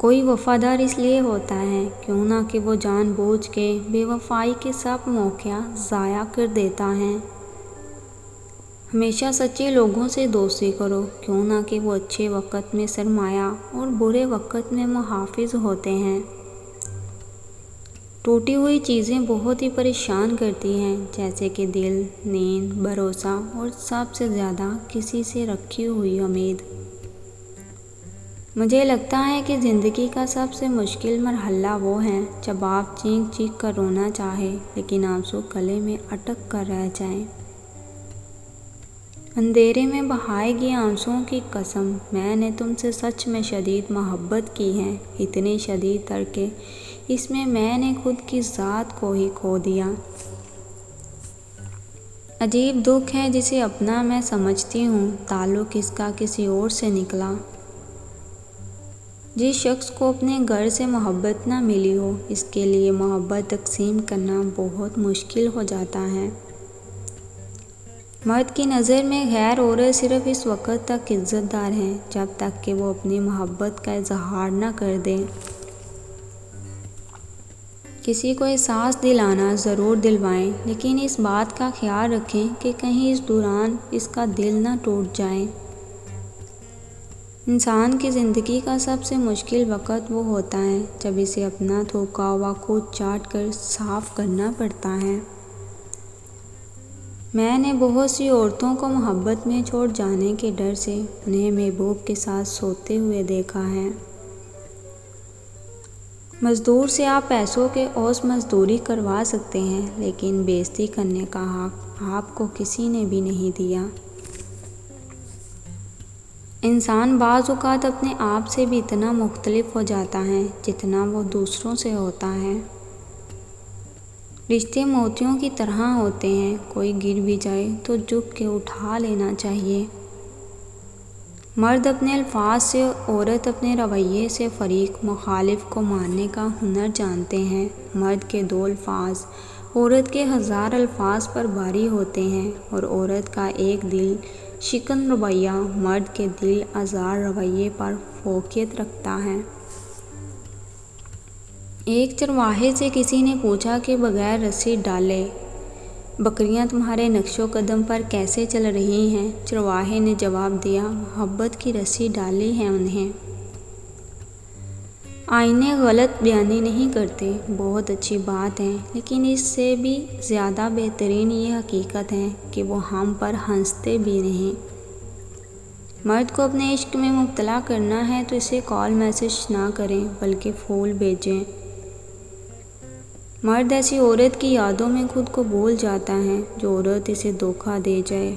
کوئی وفادار اس لیے ہوتا ہے کیوں نہ کہ وہ جان بوجھ کے بے وفائی کے سب موقع ضائع کر دیتا ہے۔ ہمیشہ سچے لوگوں سے دوستی کرو کیوں نہ کہ وہ اچھے وقت میں سرمایہ اور برے وقت میں محافظ ہوتے ہیں۔ ٹوٹی ہوئی چیزیں بہت ہی پریشان کرتی ہیں، جیسے کہ دل، نیند، بھروسہ اور سب سے زیادہ کسی سے رکھی ہوئی امید۔ مجھے لگتا ہے کہ زندگی کا سب سے مشکل مرحلہ وہ ہے جب آپ چیخ چیخ کر رونا چاہیں لیکن آنسو گلے میں اٹک کر رہ جائیں۔ اندھیرے میں بہائے گئے آنسوؤں کی قسم، میں نے تم سے سچ میں شدید محبت کی ہے، اتنی شدید تر کہ اس میں نے خود کی ذات کو ہی کھو دیا۔ عجیب دکھ ہے جسے اپنا میں سمجھتی ہوں، تعلق اس کا کسی اور سے نکلا۔ جس شخص کو اپنے گھر سے محبت نہ ملی ہو، اس کے لیے محبت تقسیم کرنا بہت مشکل ہو جاتا ہے۔ مرد کی نظر میں غیر عورت صرف اس وقت تک عزت دار ہے جب تک کہ وہ اپنی محبت کا اظہار نہ کر دے۔ کسی کو احساس دلانا ضرور دلوائیں، لیکن اس بات کا خیال رکھیں کہ کہیں اس دوران اس کا دل نہ ٹوٹ جائے۔ انسان کی زندگی کا سب سے مشکل وقت وہ ہوتا ہے جب اسے اپنا تھوکا ہوا خود چاٹ کر صاف کرنا پڑتا ہے۔ میں نے بہت سی عورتوں کو محبت میں چھوڑ جانے کے ڈر سے انہیں محبوب کے ساتھ سوتے ہوئے دیکھا ہے۔ مزدور سے آپ پیسوں کے عوض مزدوری کروا سکتے ہیں، لیکن بے عزتی کرنے کا حق آپ کو کسی نے بھی نہیں دیا۔ انسان بعض اوقات اپنے آپ سے بھی اتنا مختلف ہو جاتا ہے جتنا وہ دوسروں سے ہوتا ہے۔ رشتے موتیوں کی طرح ہوتے ہیں، کوئی گر بھی جائے تو جھک کے اٹھا لینا چاہیے۔ مرد اپنے الفاظ سے، عورت اپنے رویے سے فریق مخالف کو ماننے کا ہنر جانتے ہیں۔ مرد کے 2 الفاظ عورت کے 1000 الفاظ پر بھاری ہوتے ہیں، اور عورت کا ایک دل شکن رویہ مرد کے دل آزار رویے پر فوقیت رکھتا ہے۔ ایک چرواہے سے کسی نے پوچھا کہ بغیر رسی ڈالے بکریاں تمہارے نقش و قدم پر کیسے چل رہی ہیں؟ چرواہے نے جواب دیا، محبت کی رسی ڈالی ہے انہیں۔ آئینے غلط بیانی نہیں کرتے، بہت اچھی بات ہے، لیکن اس سے بھی زیادہ بہترین یہ حقیقت ہے کہ وہ ہم پر ہنستے بھی نہیں۔ مرد کو اپنے عشق میں مبتلا کرنا ہے تو اسے کال میسج نہ کریں بلکہ پھول بھیجیں۔ مرد ایسی عورت کی یادوں میں خود کو بھول جاتا ہے جو عورت اسے دھوکہ دے جائے۔